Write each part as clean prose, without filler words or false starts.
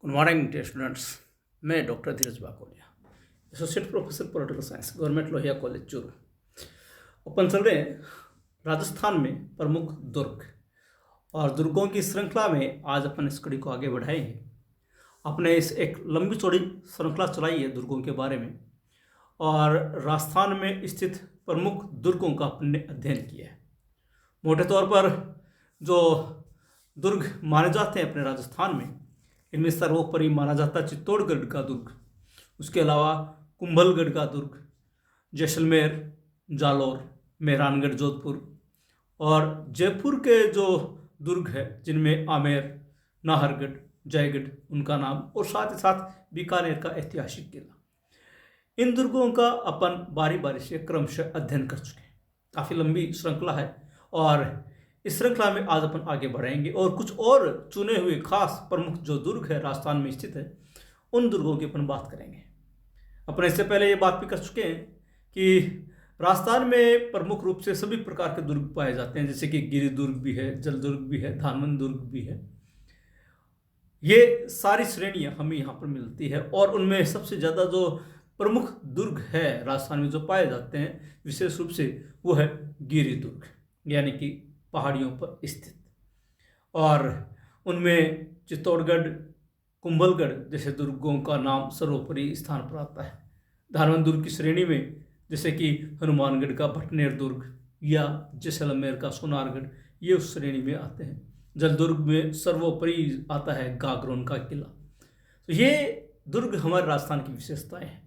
Good morning dear students. मैं doctor Dheeraj Bakolia, associate professor political science, government Lohia college Churu. अपन चल रहे हैं राजस्थान में प्रमुख दुर्ग और दुर्गों की श्रृंखला में। आज अपन इस कड़ी को आगे बढ़ाएंगे। अपने इस एक लंबी चौड़ी श्रृंखला चलाई है दुर्गों के बारे में और राजस्थान में स्थित प्रमुख दुर्गों का अपन ने अध्ययन किया है। मोटे तौर पर जो दुर्ग माने जाते हैं अपने राजस्थान में, इनमें सर्वोपरि माना जाता है चित्तौड़गढ़ का दुर्ग, उसके अलावा कुंभलगढ़ का दुर्ग, जैसलमेर, जालौर, मेहरानगढ़, जोधपुर और जयपुर के जो दुर्ग है जिनमें आमेर, नाहरगढ़, जयगढ़ उनका नाम, और साथ ही साथ बीकानेर का ऐतिहासिक किला। इन दुर्गों का अपन बारी बारी से क्रमशः अध्ययन कर चुके हैं। काफ़ी लंबी श्रृंखला है और इस श्रृंखला में आज अपन आगे बढ़ाएंगे और कुछ और चुने हुए खास प्रमुख जो दुर्ग है राजस्थान में स्थित है उन दुर्गों की अपन बात करेंगे। अपन इससे पहले ये बात भी कर चुके हैं कि राजस्थान में प्रमुख रूप से सभी प्रकार के दुर्ग पाए जाते हैं, जैसे कि गिरि दुर्ग भी है, जल दुर्ग भी है, धानमन दुर्ग भी है। ये सारी श्रेणियां हमें यहाँ पर मिलती है और उनमें सबसे ज़्यादा जो प्रमुख दुर्ग है राजस्थान में जो पाए जाते हैं विशेष रूप से वो है गिरि दुर्ग, यानी कि पहाड़ियों पर स्थित। और उनमें चित्तौड़गढ़, कुंभलगढ़ जैसे दुर्गों का नाम सर्वोपरि स्थान पर आता है। धानमन दुर्ग की श्रेणी में जैसे कि हनुमानगढ़ का भटनेर दुर्ग या जैसलमेर का सोनारगढ़, ये उस श्रेणी में आते हैं। जलदुर्ग में सर्वोपरि आता है गागरोन का किला। तो ये दुर्ग हमारे राजस्थान की विशेषताएं हैं।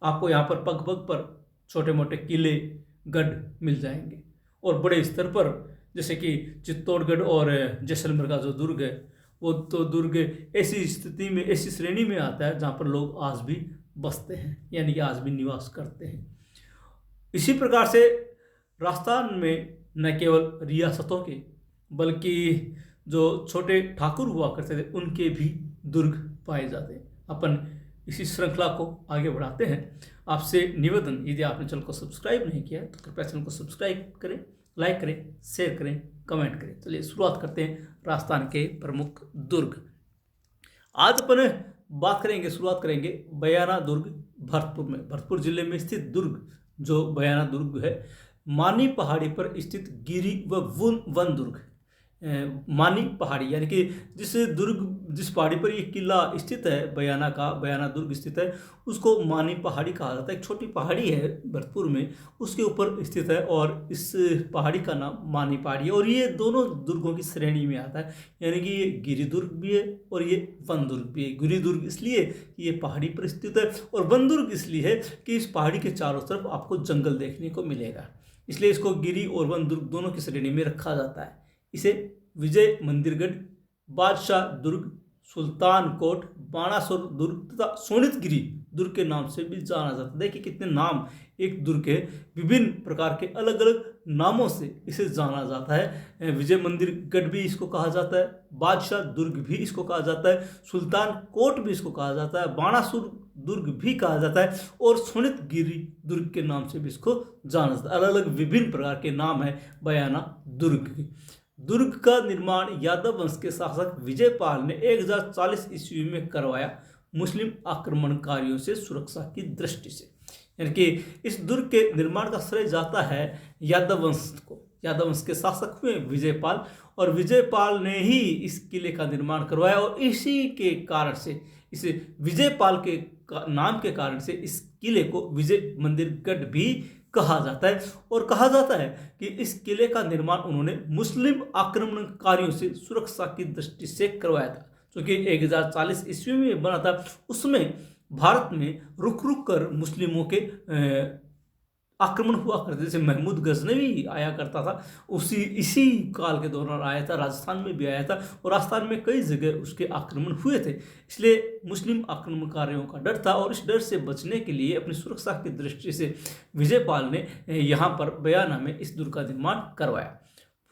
आपको यहाँ पर पग पग पर छोटे मोटे किले, गढ़ मिल जाएंगे और बड़े स्तर पर जैसे कि चित्तौड़गढ़ और जैसलमेर का जो दुर्ग है वो तो दुर्ग ऐसी स्थिति में, ऐसी श्रेणी में आता है जहाँ पर लोग आज भी बसते हैं, यानी कि आज भी निवास करते हैं। इसी प्रकार से राजस्थान में न केवल रियासतों के बल्कि जो छोटे ठाकुर हुआ करते थे उनके भी दुर्ग पाए जाते हैं। अपन इसी श्रृंखला को आगे बढ़ाते हैं। आपसे निवेदन, यदि आपने चैनल को सब्सक्राइब नहीं किया है तो कृपया चैनल को सब्सक्राइब करें, लाइक करें, शेयर करें, कमेंट करें। चलिए शुरुआत करते हैं राजस्थान के प्रमुख दुर्ग। आज अपन बात करेंगे, शुरुआत करेंगे बयाना दुर्ग भरतपुर में। भरतपुर जिले में स्थित दुर्ग जो बयाना दुर्ग है, मानी पहाड़ी पर स्थित गिरि व वन दुर्ग। मानी पहाड़ी यानी कि जिस पहाड़ी पर ये किला स्थित है, बयाना दुर्ग स्थित है, उसको मानी पहाड़ी कहा जाता है। एक छोटी पहाड़ी है भरतपुर में, उसके ऊपर स्थित है और इस पहाड़ी का नाम मानी पहाड़ी है। और ये दोनों दुर्गों की श्रेणी में आता है, यानी कि ये गिरि दुर्ग भी है और ये वन दुर्ग भी है। गिरि दुर्ग इसलिए कि ये पहाड़ी पर स्थित है और वन दुर्ग इसलिए है कि इस पहाड़ी के चारों तरफ आपको जंगल देखने को मिलेगा, इसलिए इसको गिरि और वन दुर्ग दोनों की श्रेणी में रखा जाता है। इसे विजय मंदिरगढ़, बादशाह दुर्ग, सुल्तान कोट, बाणासुर दुर्ग तथा सोनितगिरी दुर्ग के नाम से भी जाना जाता है। देखिए कितने नाम एक दुर्ग के, विभिन्न प्रकार के अलग अलग नामों से इसे जाना जाता है। विजय मंदिरगढ़ भी इसको कहा जाता है, बादशाह दुर्ग भी इसको कहा जाता है, सुल्तान कोट भी इसको कहा जाता है, बाणासुर दुर्ग भी कहा जाता है और सोनितगिरी दुर्ग के नाम से भी इसको जाना जाता है। अलग अलग विभिन्न प्रकार के नाम है बयाना दुर्ग की। दुर्ग का निर्माण यादव वंश के शासक विजयपाल ने 1040 ईस्वी में करवाया, मुस्लिम आक्रमणकारियों से सुरक्षा की दृष्टि से। यानी कि इस दुर्ग के निर्माण का श्रेय जाता है यादव वंश को। यादव वंश के शासक हुए विजयपाल और विजयपाल ने ही इस किले का निर्माण करवाया और इसी के कारण से, इसे विजयपाल के नाम के कारण से इस किले को विजय मंदिरगढ़ भी कहा जाता है। और कहा जाता है कि इस किले का निर्माण उन्होंने मुस्लिम आक्रमणकारियों से सुरक्षा की दृष्टि से करवाया था, क्योंकि 1040 ईस्वी में बना था। उसमें भारत में रुक रुक कर मुस्लिमों के आक्रमण हुआ करते, जैसे महमूद गजनवी आया करता था, इसी काल के दौरान आया था। राजस्थान में भी आया था और राजस्थान में कई जगह उसके आक्रमण हुए थे, इसलिए मुस्लिम आक्रमणकारियों का डर था और इस डर से बचने के लिए अपनी सुरक्षा की दृष्टि से विजयपाल ने यहाँ पर बयाना में इस दुर्ग का निर्माण करवाया।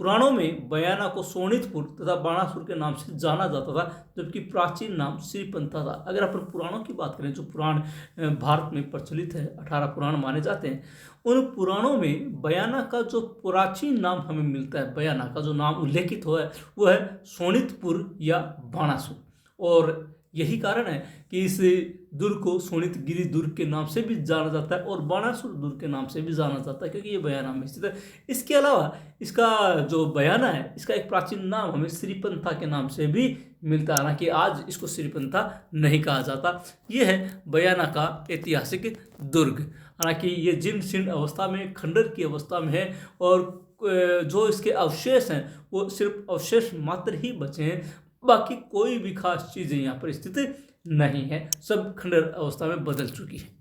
पुराणों में बयाना को सोनितपुर तथा बाणासुर के नाम से जाना जाता था, जबकि प्राचीन नाम श्रीपंथा था। अगर अपन पुराणों की बात करें, जो पुराण भारत में प्रचलित है, 18 पुराण माने जाते हैं, उन पुराणों में बयाना का जो प्राचीन नाम हमें मिलता है, बयाना का जो नाम उल्लेखित हुआ है वो है सोनितपुर या बाणासुर। और यही कारण है कि इस दुर्ग को शोणितगिरी दुर्ग के नाम से भी जाना जाता है और बाणासुर दुर्ग के नाम से भी जाना जाता है, क्योंकि ये बयाना में स्थित है। इसके अलावा इसका जो बयाना है, इसका एक प्राचीन नाम हमें श्रीपंथा के नाम से भी मिलता है, हालांकि आज इसको श्रीपंथा नहीं कहा जाता। ये है बयाना का ऐतिहासिक दुर्ग। हालांकि ये जीर्ण शीर्ण अवस्था में, खंडर की अवस्था में है, और जो इसके अवशेष हैं वो सिर्फ अवशेष मात्र ही बचे हैं, बाकी कोई भी खास चीज़ें यहाँ पर स्थित नहीं है, सब खंडर अवस्था में बदल चुकी है।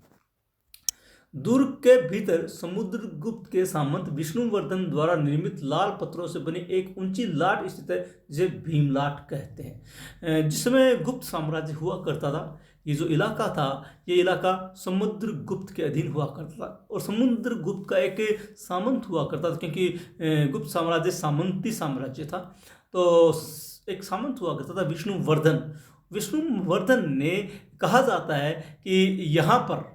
दुर्ग के भीतर समुद्रगुप्त के सामंत विष्णुवर्धन द्वारा निर्मित लाल पत्थरों से बनी एक ऊंची लाट स्थित है, जिसे भीमलाट कहते हैं। जिसमें गुप्त साम्राज्य हुआ करता था, ये जो इलाका था, ये इलाका समुद्रगुप्त के अधीन हुआ करता था, और समुद्रगुप्त का एक सामंत हुआ करता था, क्योंकि गुप्त साम्राज्य सामंती साम्राज्य था। तो एक सामंत हुआ करता था विष्णुवर्धन। विष्णुवर्धन ने, कहा जाता है कि यहाँ पर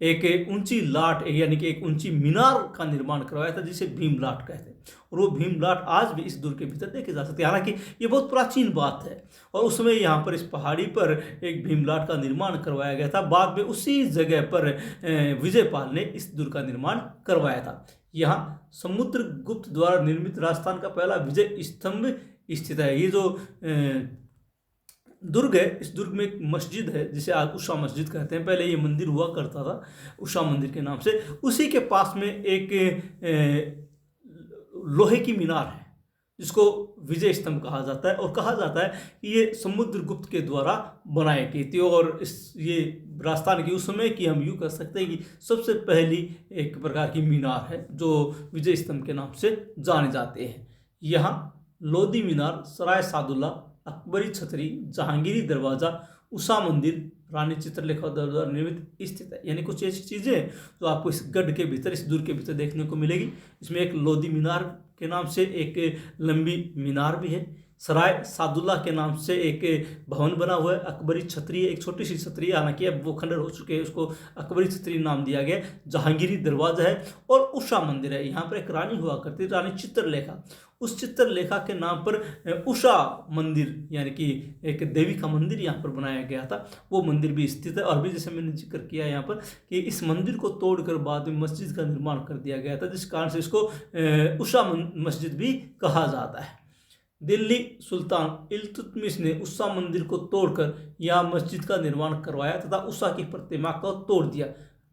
एक ऊंची लाट, यानी कि एक ऊंची मीनार का निर्माण करवाया था, जिसे भीमलाट कहते हैं, और वो भीमलाट आज भी इस दुर्ग के भीतर देखे जा सकते हैं। हालांकि ये बहुत प्राचीन बात है, और उस समय यहाँ पर इस पहाड़ी पर एक भीमलाट का निर्माण करवाया गया था। बाद में उसी जगह पर विजयपाल ने इस दुर्ग का निर्माण करवाया था। यहाँ समुद्रगुप्त द्वारा निर्मित राजस्थान का पहला विजय स्तंभ स्थित है। ये जो दुर्ग है, इस दुर्ग में एक मस्जिद है जिसे आज उषा मस्जिद कहते हैं। पहले ये मंदिर हुआ करता था उषा मंदिर के नाम से। उसी के पास में एक लोहे की मीनार है जिसको विजय स्तंभ कहा जाता है, और कहा जाता है कि ये समुद्रगुप्त के द्वारा बनाई गई थी, और ये राजस्थान की उस समय की, हम यूँ कह सकते हैं कि सबसे पहली एक प्रकार की मीनार है जो विजय स्तंभ के नाम से जाने जाते हैं। यहाँ लोधी मीनार, सराय सादुल्ला, अकबरी छतरी, जहांगीरी दरवाज़ा, उषा मंदिर, रानी चित्रलेखा द्वारा निर्मित स्थित है। यानी कुछ ऐसी चीज़ें जो आपको इस गढ़ के भीतर, इस दुर्ग के भीतर देखने को मिलेगी। इसमें एक लोधी मीनार के नाम से एक लंबी मीनार भी है, सराय सादुल्ला के नाम से एक भवन बना हुआ है, अकबरी छतरी, एक छोटी सी छतरी, हालांकि अब वो खंडर हो चुके हैं, उसको अकबरी छतरी नाम दिया गया, जहांगीरी दरवाजा है, और उषा मंदिर है। यहाँ पर एक रानी हुआ करती, रानी चित्रलेखा, उस चित्रलेखा के नाम पर उषा मंदिर, यानी कि एक देवी का मंदिर यहाँ पर बनाया गया था, वो मंदिर भी स्थित है। और भी जैसे मैंने जिक्र किया यहाँ पर कि इस मंदिर को तोड़कर बाद में मस्जिद का निर्माण कर दिया गया था, जिस कारण से इसको उषा मस्जिद भी कहा जाता है। दिल्ली सुल्तान इल्तुतमिश ने उषा मंदिर को तोड़कर यहाँ मस्जिद का निर्माण करवाया तथा उषा की प्रतिमा को तोड़ दिया।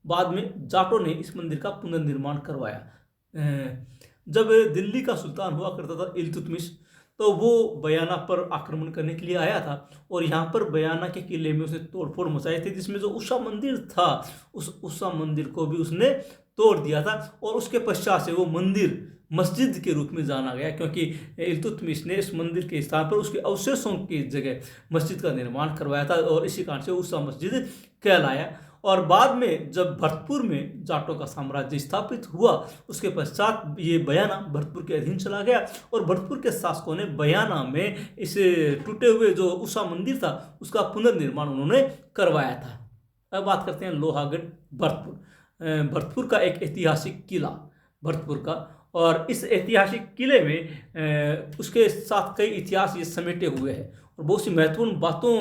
बाद में जाटों ने इस मंदिर का पुनर्निर्माण करवाया। जब दिल्ली का सुल्तान हुआ करता था इल्तुतमिश, तो वो बयाना पर आक्रमण करने के लिए आया था, और यहाँ पर बयाना के किले में उसने तोड़फोड़ मचाई थी, जिसमें जो उषा मंदिर था उस उषा मंदिर को भी उसने तोड़ दिया था, और उसके पश्चात से वो मंदिर मस्जिद के रूप में जाना गया, क्योंकि इल्तुतमिश ने इस मंदिर के स्थान पर उसके अवशेषों की जगह मस्जिद का निर्माण करवाया था, और इसी कारण से उषा मस्जिद कहलाया। और बाद में जब भरतपुर में जाटों का साम्राज्य स्थापित हुआ, उसके पश्चात ये बयाना भरतपुर के अधीन चला गया, और भरतपुर के शासकों ने बयाना में इस टूटे हुए जो उषा मंदिर था उसका पुनर्निर्माण उन्होंने करवाया था। अब बात करते हैं लोहागढ़ भरतपुर। भरतपुर का एक ऐतिहासिक किला भरतपुर का, और इस ऐतिहासिक किले में उसके साथ कई इतिहास ये समेटे हुए हैं, और बहुत सी महत्वपूर्ण बातों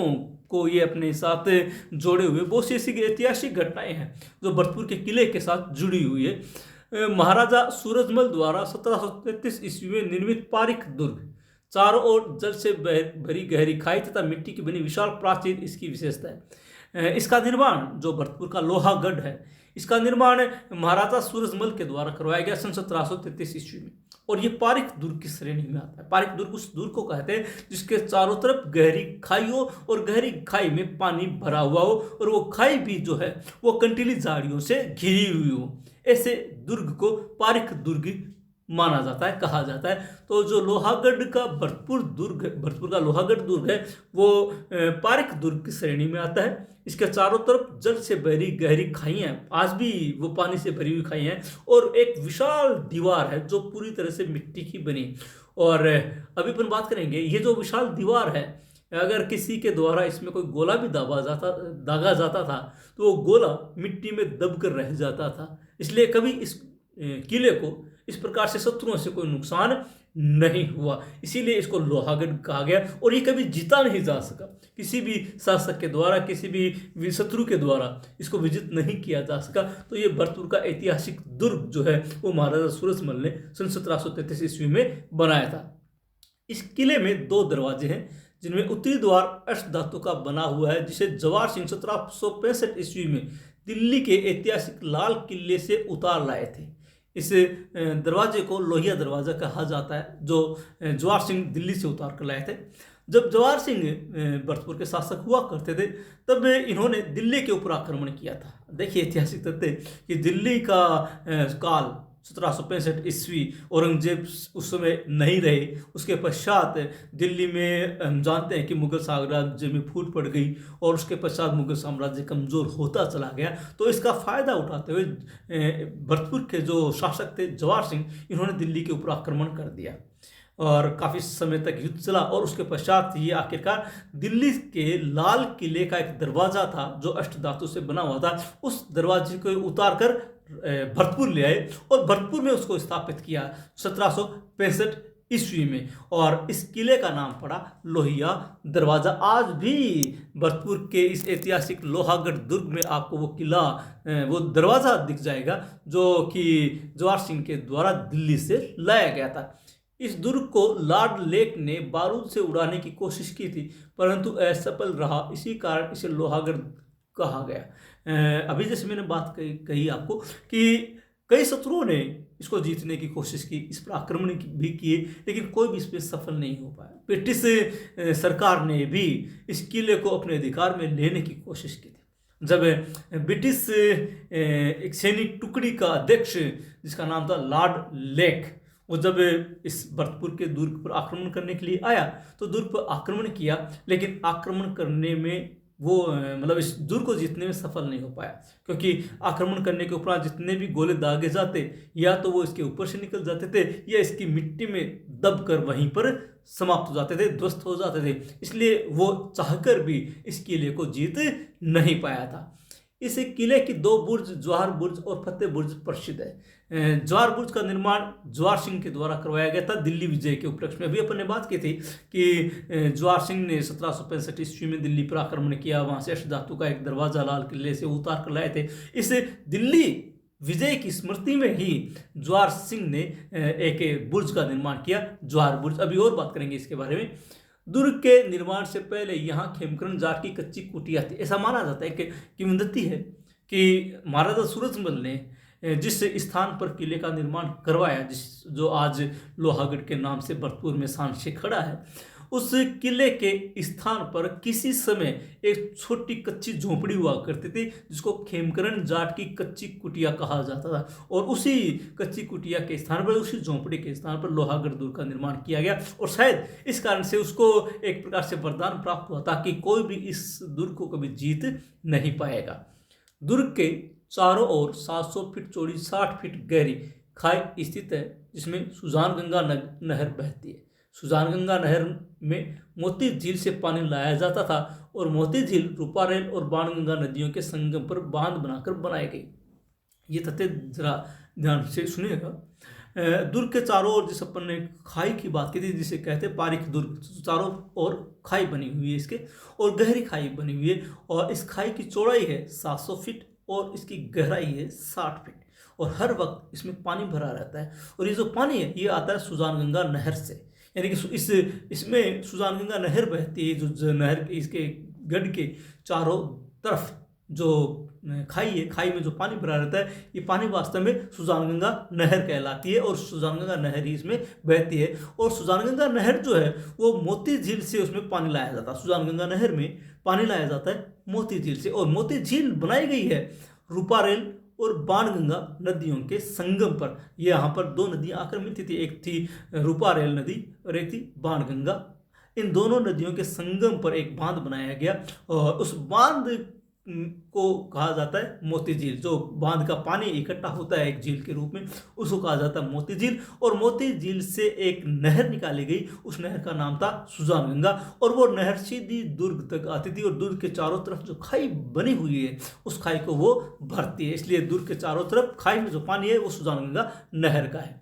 को ये अपने साथ जोड़े हुए बहुत सी ऐसी ऐतिहासिक घटनाएं हैं जो भरतपुर के किले के साथ जुड़ी हुई है। महाराजा सूरजमल द्वारा 1733 ईस्वी में निर्मित पारिक दुर्ग, चारों ओर जल से भरी गहरी खाई तथा मिट्टी की बनी विशाल प्राचीर इसकी विशेषता है। इसका निर्माण, जो भरतपुर का लोहागढ़ है, इसका निर्माण महाराजा सूरजमल के द्वारा करवाया गया सन 1733 ईस्वी में, और ये पारिक दुर्ग की श्रेणी में आता है। पारिक दुर्ग उस दुर्ग को कहते हैं जिसके चारों तरफ गहरी खाई हो, और गहरी खाई में पानी भरा हुआ हो, और वो खाई भी जो है वो कंटीली झाड़ियों से घिरी हुई हो। ऐसे दुर्ग को पारिक दुर्ग माना जाता है, कहा जाता है। तो जो लोहागढ़ का भरतपुर का लोहागढ़ दुर्ग है वो पारिक दुर्ग की श्रेणी में आता है। इसके चारों तरफ जल से भरी गहरी खाइयाँ, आज भी वो पानी से भरी हुई खाइयाँ हैं, और एक विशाल दीवार है जो पूरी तरह से मिट्टी की बनी। और अभी अपन बात करेंगे, ये जो विशाल दीवार है, अगर किसी के द्वारा इसमें कोई गोला भी दागा जाता था तो वो गोला मिट्टी में दब कर रह जाता था। इसलिए कभी इस किले को इस प्रकार से शत्रुओं से कोई नुकसान नहीं हुआ, इसीलिए इसको लोहागढ़ कहा गया। और ये कभी जीता नहीं जा सका, किसी भी शासक के द्वारा, किसी भी शत्रु के द्वारा इसको विजित नहीं किया जा सका। तो ये भरतपुर का ऐतिहासिक दुर्ग जो है वो महाराजा सूरजमल ने सन 1733 ईस्वी में बनाया था। इस किले में 2 दरवाजे हैं, जिनमें उत्तरी द्वार अष्ट धातु का बना हुआ है, जिसे जवाहर सिंह 1765 ईस्वी में दिल्ली के ऐतिहासिक लाल किले से उतार लाए थे। इस दरवाजे को लोहिया दरवाजा कहा जाता है, जो जवाहर सिंह दिल्ली से उतार कर लाए थे। जब जवाहर सिंह भरतपुर के शासक हुआ करते थे, तब इन्होंने दिल्ली के ऊपर आक्रमण किया था। देखिए ऐतिहासिक तथ्य कि दिल्ली का काल 1765 ईस्वी, औरंगजेब उस समय नहीं रहे। उसके पश्चात दिल्ली में हम जानते हैं कि मुगल साम्राज्य में फूट पड़ गई, और उसके पश्चात मुगल साम्राज्य कमज़ोर होता चला गया। तो इसका फ़ायदा उठाते हुए भरतपुर के जो शासक थे जवाहर सिंह, इन्होंने दिल्ली के ऊपर आक्रमण कर दिया और काफ़ी समय तक युद्ध चला। और उसके पश्चात ये आखिरकार दिल्ली के लाल किले का एक दरवाज़ा था जो अष्ट धातु से बना हुआ था, उस दरवाजे को उतार कर भरतपुर ले आए और भरतपुर में उसको स्थापित किया 1765 ईस्वी में। और इस किले का नाम पड़ा लोहिया दरवाज़ा। आज भी भरतपुर के इस ऐतिहासिक लोहागढ़ दुर्ग में आपको वो किला, वो दरवाज़ा दिख जाएगा जो कि जवाहर सिंह के द्वारा दिल्ली से लाया गया था। इस दुर्ग को लॉर्ड लेक ने बारूद से उड़ाने की कोशिश की थी, परंतु असफल रहा। इसी कारण इसे लोहागढ़ कहा गया। अभी जैसे मैंने बात कही आपको कि कई शत्रुओं ने इसको जीतने की कोशिश की, इस पर आक्रमण भी किए, लेकिन कोई भी इस पर सफल नहीं हो पाया। ब्रिटिश सरकार ने भी इस किले को अपने अधिकार में लेने की कोशिश की थी। जब ब्रिटिश एक सैनिक टुकड़ी का अध्यक्ष, जिसका नाम था लॉर्ड लेक, वो जब इस भरतपुर के दुर्ग पर आक्रमण करने के लिए आया तो दुर्ग पर आक्रमण किया, लेकिन आक्रमण करने में वो मतलब इस दुर्ग को जीतने में सफल नहीं हो पाया, क्योंकि आक्रमण करने के उपरांत जितने भी गोले दागे जाते, या तो वो इसके ऊपर से निकल जाते थे या इसकी मिट्टी में दब कर वहीं पर समाप्त हो जाते थे, ध्वस्त हो जाते थे। इसलिए वो चाहकर भी इस किले को जीत नहीं पाया था। इस किले की 2 बुर्ज, जवाहर बुर्ज और फतेह बुर्ज प्रसिद्ध है। जवाहर बुर्ज का निर्माण जवाहर सिंह के द्वारा करवाया गया था दिल्ली विजय के उपलक्ष्य में। अभी अपन ने बात की थी कि जवाहर सिंह ने 1765 ईस्वी में दिल्ली पर आक्रमण किया, वहाँ से अष्ट धातु का एक दरवाजा लाल किले से उतार कर लाए थे। इस दिल्ली विजय की स्मृति में ही जवाहर सिंह ने एक बुर्ज का निर्माण किया, जवाहर बुर्ज। अभी और बात करेंगे इसके बारे में। दुर्ग के निर्माण से पहले यहाँ खेमकरण जाट की कच्ची कुटिया थी। ऐसा माना जाता है कि किंवदंती है कि महाराजा सूरजमल ने जिस स्थान पर किले का निर्माण करवाया, जो आज लोहागढ़ के नाम से भरतपुर में शान से खड़ा है, उस किले के स्थान पर किसी समय एक छोटी कच्ची झोपड़ी हुआ करती थी, जिसको खेमकरण जाट की कच्ची कुटिया कहा जाता था। और उसी कच्ची कुटिया के स्थान पर, उसी झोपड़ी के स्थान पर लोहागढ़ दुर्ग का निर्माण किया गया। और शायद इस कारण से उसको एक प्रकार से वरदान प्राप्त हुआ ताकि कोई भी इस दुर्ग को कभी जीत नहीं पाएगा। दुर्ग के चारों ओर 700 फीट चौड़ी 60 फीट गहरी खाई स्थित है, जिसमें सुजान गंगा नहर बहती है। सुजान गंगा नहर में मोती झील से पानी लाया जाता था और मोती झील रूपारेल और बाणगंगा नदियों के संगम पर बांध बनाकर बनाई गई। ये तथ्य जरा ध्यान से सुनिएगा। दुर्ग के चारों ओर, जिस अपन ने खाई की बात की थी, जिसे कहते हैं पारिक दुर्ग, चारों ओर खाई बनी हुई है इसके, और गहरी खाई बनी हुई है। और इस खाई की चौड़ाई है 700 फीट और इसकी गहराई है 60 फीट, और हर वक्त इसमें पानी भरा रहता है। और ये जो पानी है ये आता है सुजान गंगा नहर से, यानी कि इसमें सुजान गंगा नहर बहती है। जो नहर इसके गढ़ के चारों तरफ जो खाई है, खाई में जो पानी भरा रहता है, ये पानी वास्तव में सुजान गंगा नहर कहलाती है, और सुजान गंगा नहर ही इसमें बहती है। और सुजान गंगा नहर जो है वो मोती झील से उसमें पानी लाया जाता है। सुजान गंगा नहर में पानी लाया जाता है मोती झील से, और मोती झील बनाई गई है रूपारेल और बाणगंगा नदियों के संगम पर। ये यहाँ पर 2 नदियाँ आकर मिलती थी, एक थी रूपारेल नदी और एक थी बाणगंगा। इन दोनों नदियों के संगम पर एक बांध बनाया गया, और उस बांध को कहा जाता है मोती झील। जो बांध का पानी इकट्ठा होता है एक झील के रूप में, उसको कहा जाता है मोती झील। और मोती झील से एक नहर निकाली गई, उस नहर का नाम था सुजान गंगा, और वो नहर सीधी दुर्ग तक आती थी, और दुर्ग के चारों तरफ जो खाई बनी हुई है उस खाई को वो भरती है। इसलिए दुर्ग के चारों तरफ खाई में जो पानी है वो सुजान गंगा नहर का है।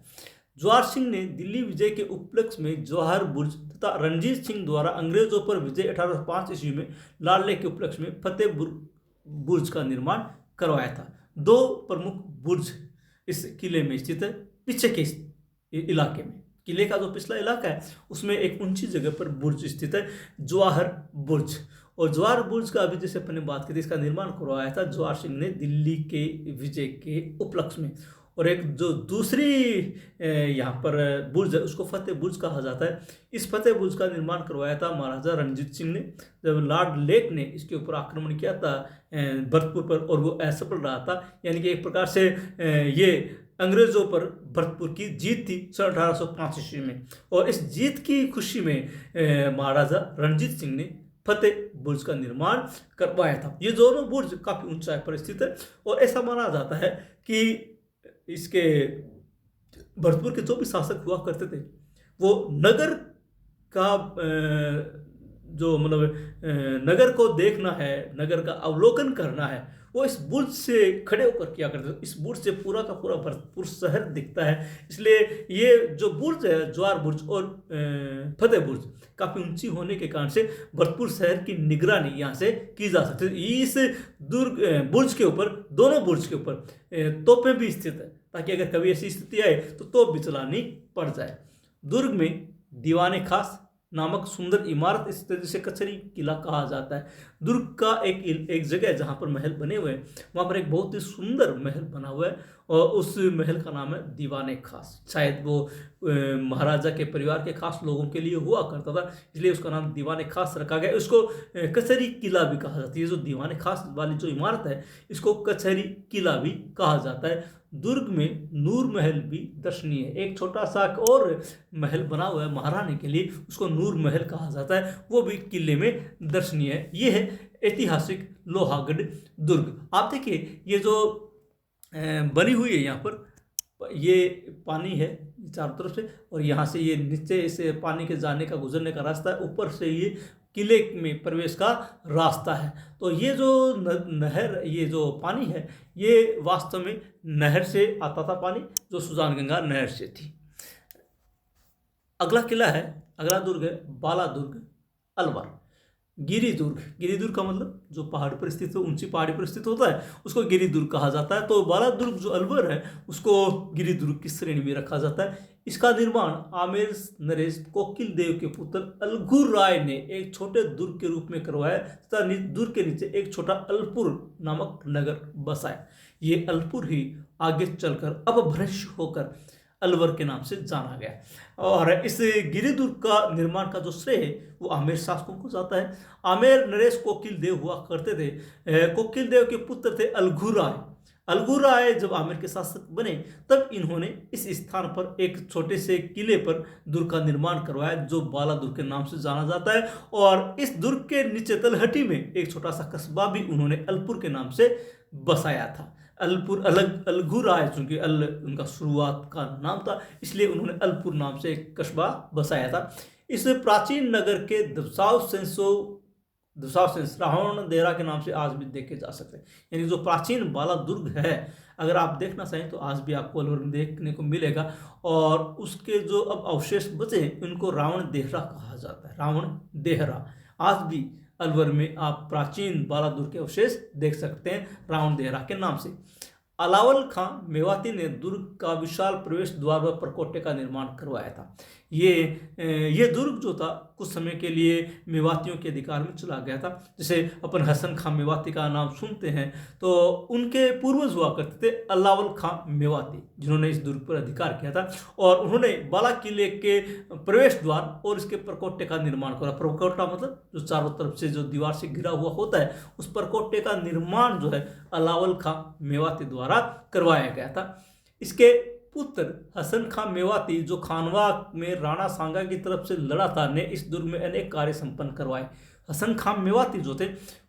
जवाहर सिंह ने दिल्ली विजय के उपलक्ष्य में जवाहर बुर्ज तथा रणजीत सिंह द्वारा अंग्रेजों पर विजय 1805 ईस्वी में लाडले के उपलक्ष्य में फतेह बुर्ज का निर्माण करवाया था। दो प्रमुख बुर्ज इस किले में स्थित है। पीछे के इलाके में, किले का जो पिछला इलाका है उसमें एक ऊंची जगह पर बुर्ज स्थित है, जवाहर बुर्ज। और जवाहर बुर्ज का अभी जैसे अपने बात की थी, इसका निर्माण करवाया था जवाहर सिंह ने दिल्ली के विजय के उपलक्ष्य में। और एक जो दूसरी यहाँ पर बुर्ज है उसको फतेह बुर्ज कहा जाता है। इस फतेह बुर्ज का निर्माण करवाया था महाराजा रणजीत सिंह ने, जब लॉर्ड लेक ने इसके ऊपर आक्रमण किया था भरतपुर पर, और वो असफल रहा था। यानी कि एक प्रकार से ये अंग्रेजों पर भरतपुर की जीत थी सन 1805 ईस्वी में। और इस जीत की खुशी में महाराजा रणजीत सिंह ने फतेह बुर्ज का निर्माण करवाया था। ये दोनों बुर्ज काफ़ी ऊंचाई पर स्थित है और ऐसा माना जाता है कि इसके भरतपुर के जो भी शासक हुआ करते थे वो नगर का जो मतलब नगर को देखना है, नगर का अवलोकन करना है, वो इस बुर्ज से खड़े होकर किया करते थे। इस बुर्ज से पूरा का पूरा भरतपुर शहर दिखता है। इसलिए ये जो बुर्ज है, जवाहर बुर्ज और फतेह बुर्ज, काफ़ी ऊंची होने के कारण से भरतपुर शहर की निगरानी यहाँ से की जा सकती है। इस बुर्ज के ऊपर, दोनों बुर्ज के ऊपर तोपें भी स्थित है, ताकि अगर कभी ऐसी स्थिति आए तो तोप भी चलानी पड़ जाए। दुर्ग में दीवाने खास नामक सुंदर इमारत स्थित, जिसे कचहरी किला कहा जाता है। दुर्ग का एक जगह है जहाँ पर महल बने हुए हैं, वहाँ पर एक बहुत ही सुंदर महल बना हुआ है और उस महल का नाम है दीवाने खास। शायद वो महाराजा के परिवार के खास लोगों के लिए हुआ करता था, इसलिए उसका नाम दीवाने खास रखा गया। उसको कचहरी किला भी कहा जाता है। ये जो दीवाने खास वाली जो इमारत है इसको कचहरी किला भी कहा जाता है। दुर्ग में नूर महल भी दर्शनीय है। एक छोटा सा और महल बना हुआ है महारानी के लिए, उसको नूर महल कहा जाता है, वो भी किले में दर्शनीय है। ये है ऐतिहासिक लोहागढ़ दुर्ग। आप देखिए ये जो बनी हुई है यहाँ पर, ये पानी है चारों तरफ से, और यहाँ से ये नीचे से पानी के जाने का, गुजरने का रास्ता है, ऊपर से ये किले में प्रवेश का रास्ता है। तो ये जो नहर, ये जो पानी है, ये वास्तव में नहर से आता था पानी, जो सुजानगंगा नहर से थी। अगला किला है, अगला दुर्ग है बाला दुर्ग अलवर। गिरिदुर्ग का मतलब जो पहाड़ पर स्थित हो, ऊंची पहाड़ी पर स्थित होता है, उसको गिरिदुर्ग कहा जाता है। तो बाला दुर्ग जो अलवर है उसको गिरिदुर्ग की श्रेणी में रखा जाता है। इसका निर्माण आमेर नरेश कोकिल देव के पुत्र अलगू राय ने एक छोटे दुर्ग के रूप में करवाया तथा दुर्ग के नीचे एक छोटा अलपुर नामक नगर बसाया। ये अलपुर ही आगे चलकर अपभ्रंश होकर अलवर के नाम से जाना गया। और इस गिरिदुर्ग का निर्माण का जो श्रेय है वो आमेर शासकों को जाता है। आमेर नरेश कोकिल देव हुआ करते थे। कोकिल देव के पुत्र थे अलगू राय। अलगू राय जब आमेर के शासक बने तब इन्होंने इस स्थान पर एक छोटे से किले पर दुर्ग का निर्माण करवाया, जो बाला दुर्ग के नाम से जाना जाता है। और इस दुर्ग के नीचे तलहटी में एक छोटा सा कस्बा भी उन्होंने अलपुर के नाम से बसाया था। अलपुर अलगू राय, चूंकि उनका शुरुआत का नाम था, इसलिए उन्होंने अलपुर नाम से एक कस्बा बसाया था। इस प्राचीन नगर के दशावशेष रावण देहरा के नाम से आज भी देखे जा सकते हैं। यानी जो प्राचीन बाला दुर्ग है, अगर आप देखना चाहें तो आज भी आपको अलवर में देखने को मिलेगा। और उसके जो अब अवशेष बचे हैं उनको रावण देहरा कहा जाता है। रावण देहरा आज भी अलवर में आप प्राचीन बाला दुर्ग के अवशेष देख सकते हैं रावण देहरा के नाम से। अलावल खां मेवाती ने दुर्ग का विशाल प्रवेश द्वार व प्रकोटे का निर्माण करवाया था। ये दुर्ग जो था कुछ समय के लिए मेवातियों के अधिकार में चला गया था। जैसे अपन हसन खां मेवाती का नाम सुनते हैं तो उनके पूर्वज हुआ करते थे अलावल खां मेवाती, जिन्होंने इस दुर्ग पर अधिकार किया था। और उन्होंने बाला किले के प्रवेश द्वार और इसके प्रकोटे का निर्माण करा। प्रकोटा मतलब जो चारों तरफ से जो दीवार से घिरा हुआ होता है, उस प्रकोटे का निर्माण जो है अलावल खां मेवाती द्वारा करवाया गया था। इसके पुत्र हसन खां मेवाती, जो खानवा में राणा सांगा की तरफ से लड़ा था, ने इस दुर्ग में अनेक कार्य संपन्न करवाए। हसन खां मेवाती जो थे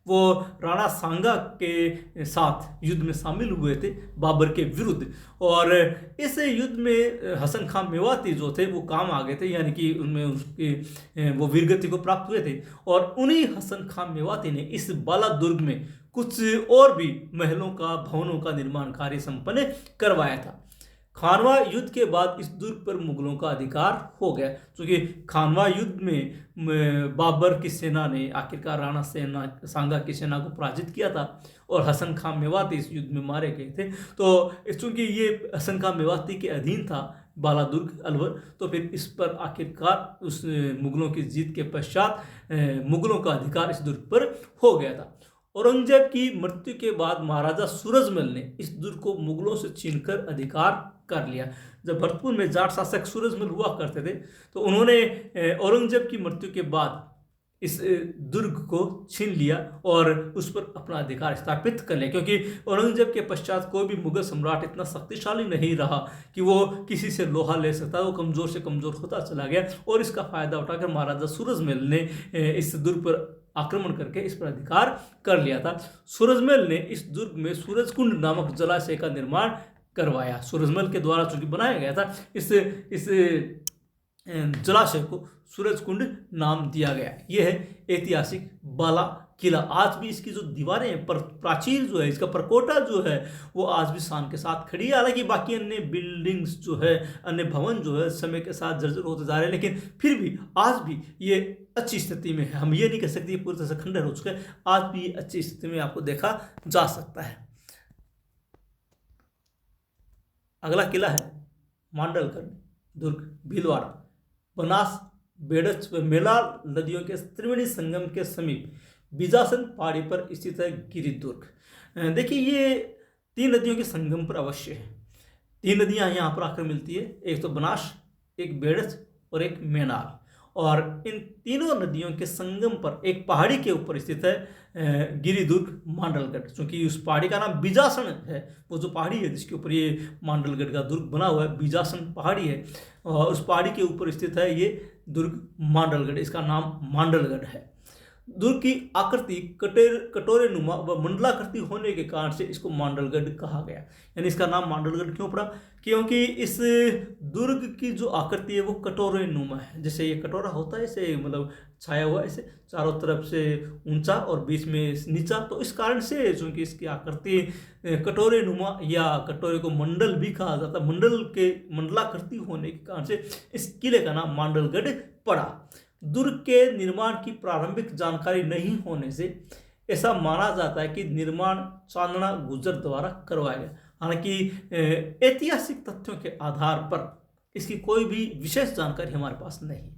वो राणा सांगा के साथ युद्ध में शामिल हुए थे बाबर के विरुद्ध। और इस युद्ध में हसन खां मेवाती जो थे वो काम आ गए थे, यानी कि उनमें उसकी वो वीरगति को प्राप्त हुए थे। और उन्हीं हसन खां मेवाती ने इस बाला दुर्ग में कुछ और भी महलों का, भवनों का निर्माण कार्य संपन्न करवाया था। खानवा युद्ध के बाद इस दुर्ग पर मुगलों का अधिकार हो गया, क्योंकि खानवा युद्ध में बाबर की सेना ने आखिरकार राणा सांगा की सेना को पराजित किया था और हसन खां मेवाती इस युद्ध में मारे गए थे। तो चूंकि ये हसन खां मेवाती के अधीन था बालादुर्ग अलवर, तो फिर इस पर आखिरकार उस मुगलों की जीत के पश्चात मुगलों का अधिकार इस दुर्ग पर हो गया था। औरंगजेब की मृत्यु के बाद महाराजा सूरजमल ने इस दुर्ग को मुगलों से छीनकर अधिकार कर लिया। जब भरतपुर में जाट शासक सूरजमल हुआ करते थे, तो उन्होंने औरंगजेब की मृत्यु के बाद इस दुर्ग को छीन लिया और उस पर अपना अधिकार स्थापित कर लिया, क्योंकि औरंगजेब के पश्चात कोई भी मुगल सम्राट इतना शक्तिशाली नहीं रहा कि वो किसी से लोहा ले सकता। वो कमज़ोर से कमज़ोर होता चला गया और इसका फ़ायदा उठाकर महाराजा सूरजमल ने इस दुर्ग पर आक्रमण करके इस पर अधिकार कर लिया था। सूरजमल ने इस दुर्ग में सूरजकुंड नामक जलाशय का निर्माण करवाया। सूरजमल के द्वारा चूंकि बनाया गया था, इस जलाशय को सूरजकुंड नाम दिया गया। यह है ऐतिहासिक बाला किला। आज भी इसकी जो दीवारें हैं, प्राचीर जो है, इसका परकोटा जो है, वो आज भी शान के साथ खड़ी है। हालांकि बाकी अन्य बिल्डिंग्स जो है, अन्य भवन जो है, समय के साथ जर्जर होते जा रहे हैं, लेकिन फिर भी आज भी ये अच्छी स्थिति में है। हम ये नहीं कह सकते ये पूरी तरह से खंडर हो चुका है, आज भी ये अच्छी स्थिति में आपको देखा जा सकता है। अगला किला है मांडलगढ़ दुर्ग, भीलवाड़ा, बनास, बेड़च व मेलाल नदियों के त्रिवेणी संगम के समीप बीजासन पहाड़ी पर स्थित है गिरि दुर्ग। देखिए, ये 3 नदियों के संगम पर अवश्य है। 3 नदियां यहाँ पर आकर मिलती है, एक तो बनास, एक बेड़च और एक मेनाल। और इन तीनों नदियों के संगम पर एक पहाड़ी के ऊपर स्थित है गिरिदुर्ग मांडलगढ़। क्योंकि उस पहाड़ी का नाम बीजासन है, वो जो पहाड़ी है जिसके ऊपर ये मांडलगढ़ का दुर्ग बना हुआ है, बीजासन पहाड़ी है, और उस पहाड़ी के ऊपर स्थित है ये दुर्ग मांडलगढ़। इसका नाम मांडलगढ़ है। दुर्ग की आकृति कटोरे नुमा व मंडलाकृति होने के कारण से इसको मांडलगढ़ कहा गया। यानी इसका नाम मांडलगढ़ क्यों पड़ा? क्योंकि इस दुर्ग की जो आकृति है वो कटोरे नुमा है। जैसे ये कटोरा होता है, ऐसे मतलब छाया हुआ, ऐसे चारों तरफ से ऊंचा और बीच में नीचा, तो इस कारण से चूंकि इसकी आकृति कटोरे नुमा या कटोरे को मंडल भी कहा जाता है, मंडल के मंडलाकृति होने के कारण से इस किले का नाम मांडलगढ़ पड़ा। दुर्ग के निर्माण की प्रारंभिक जानकारी नहीं होने से ऐसा माना जाता है कि निर्माण चांदना गुर्जर द्वारा करवाया गया। हालांकि ऐतिहासिक तथ्यों के आधार पर इसकी कोई भी विशेष जानकारी हमारे पास नहीं।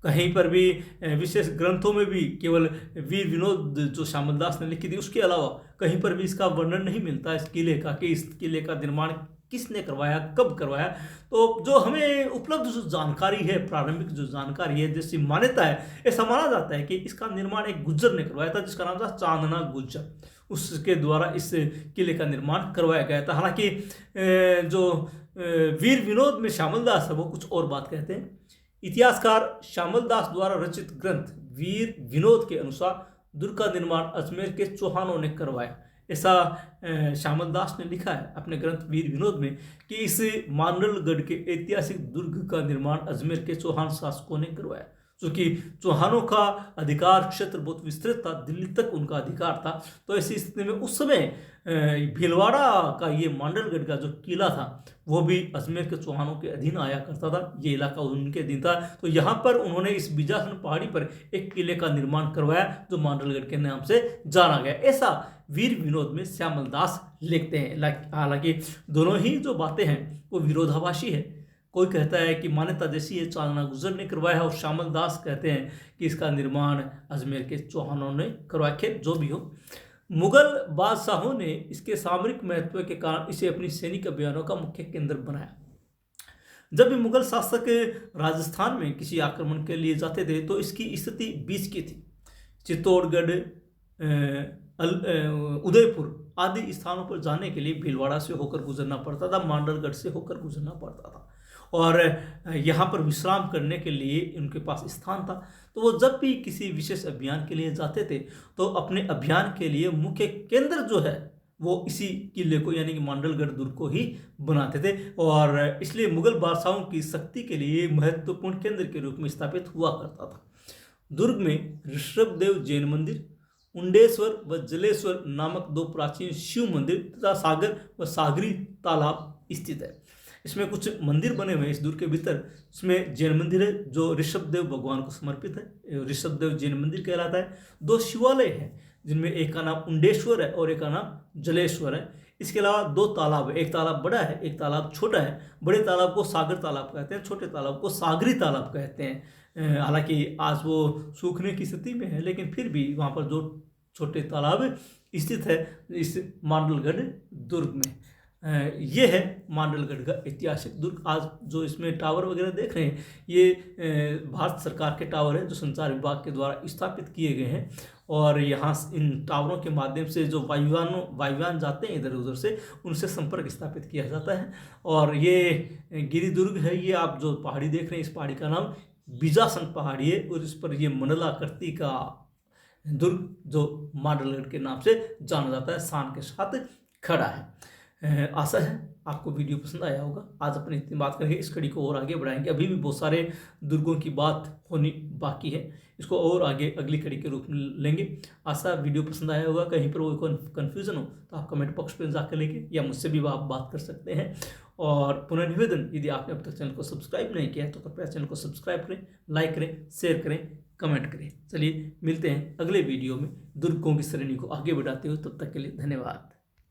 कहीं पर भी विशेष ग्रंथों में भी केवल वीर विनोद जो श्यामल दास ने लिखी थी, उसके अलावा कहीं पर भी इसका वर्णन नहीं मिलता इस किले का, कि इस किले का निर्माण किसने करवाया, कब करवाया। तो जो हमें उपलब्ध जो जानकारी है, प्रारंभिक जो जानकारी है, जैसी मान्यता है, ऐसा माना जाता है कि इसका निर्माण एक गुज्जर ने करवाया था जिसका नाम था चांदना गुज्जर। उसके द्वारा इस किले का निर्माण करवाया गया था। हालांकि जो वीर विनोद में श्यामल दास है वो कुछ और बात कहते हैं। इतिहासकार श्यामल दास द्वारा रचित ग्रंथ वीर विनोद के अनुसार दुर्ग का निर्माण अजमेर के चौहानों ने करवाया। ऐसा श्यामल दास ने लिखा है अपने ग्रंथ वीर विनोद में कि इस मांडलगढ़ के ऐतिहासिक दुर्ग का निर्माण अजमेर के चौहान शासकों ने करवाया। क्योंकि चौहानों का अधिकार क्षेत्र बहुत विस्तृत था, दिल्ली तक उनका अधिकार था। तो ऐसी स्थिति में उस समय भीलवाड़ा का ये मांडलगढ़ का जो किला था वो भी अजमेर के चौहानों के अधीन आया करता था, ये इलाका उनके अधीन था। तो यहाँ पर उन्होंने इस बीजासन पहाड़ी पर एक किले का निर्माण करवाया जो मांडलगढ़ के नाम से जाना गया। ऐसा वीर विनोद में श्यामल दास लिखते हैं। हालांकि दोनों ही जो बातें हैं वो विरोधाभासी है। कोई कहता है कि मान्यता जैसी है चांदना गुज्जर ने करवाया, और श्यामल दास कहते हैं कि इसका निर्माण अजमेर के चौहानों ने करवाया। खैर जो भी हो, मुगल बादशाहों ने इसके सामरिक महत्व के कारण इसे अपनी सैनिक अभियानों का मुख्य केंद्र बनाया। जब भी मुगल शासक राजस्थान में किसी आक्रमण के लिए जाते थे तो इसकी स्थिति बीच की थी। चित्तौड़गढ़, उदयपुर आदि स्थानों पर जाने के लिए भीलवाड़ा से होकर गुजरना पड़ता था, मांडलगढ़ से होकर गुजरना पड़ता था, और यहाँ पर विश्राम करने के लिए उनके पास स्थान था। तो वो जब भी किसी विशेष अभियान के लिए जाते थे तो अपने अभियान के लिए मुख्य केंद्र जो है वो इसी किले को यानी कि मांडलगढ़ दुर्ग को ही बनाते थे, और इसलिए मुगल बादशाहों की शक्ति के लिए महत्वपूर्ण केंद्र के रूप में स्थापित हुआ करता था। दुर्ग में ऋषभदेव जैन मंदिर, उंडेश्वर व जलेश्वर नामक 2 प्राचीन शिव मंदिर तथा सागर व सागरी तालाब स्थित है। इसमें कुछ मंदिर बने हुए हैं इस दुर्ग के भीतर। इसमें जैन मंदिर है जो ऋषभदेव भगवान को समर्पित है, ऋषभदेव जैन मंदिर कहलाता है। 2 शिवालय हैं जिनमें एक का नाम उंडेश्वर है और एक का नाम जलेश्वर है। इसके अलावा 2 तालाब है, एक तालाब बड़ा है, एक तालाब छोटा है। बड़े तालाब को सागर तालाब कहते हैं, छोटे तालाब को सागरी तालाब कहते हैं। हालांकि आज वो सूखने की स्थिति में है, लेकिन फिर भी वहाँ पर जो छोटे तालाब स्थित है इस मांडलगढ़ दुर्ग में। ये है मांडलगढ़ का ऐतिहासिक दुर्ग। आज जो इसमें टावर वगैरह देख रहे हैं ये भारत सरकार के टावर हैं जो संचार विभाग के द्वारा स्थापित किए गए हैं। और यहाँ इन टावरों के माध्यम से जो वायुयान जाते हैं इधर उधर से, उनसे संपर्क स्थापित किया जाता है। और ये गिरिदुर्ग है, ये आप जो पहाड़ी देख रहे हैं इस पहाड़ी का नाम बीजासन पहाड़ी है और इस पर ये मंडलाकृति का दुर्ग जो मांडलगढ़ के नाम से जाना जाता है शान के साथ खड़ा है। आशा है आपको वीडियो पसंद आया होगा। आज अपनी इतनी बात करके इस कड़ी को और आगे बढ़ाएंगे। अभी भी बहुत सारे दुर्गों की बात होनी बाकी है, इसको और आगे अगली कड़ी के रूप में लेंगे। आशा वीडियो पसंद आया होगा। कहीं पर कोई कन्फ्यूज़न हो तो आप कमेंट बॉक्स पर जाकर लेंगे या मुझसे भी आप बात कर सकते हैं। और पुनः निवेदन, यदि आपने अब तक चैनल को सब्सक्राइब नहीं किया है तो कृपया चैनल को सब्सक्राइब करें, लाइक करें, शेयर करें, कमेंट करें। चलिए मिलते हैं अगले वीडियो में दुर्गों की श्रेणी को आगे बढ़ाते हुए। तब तक के लिए धन्यवाद।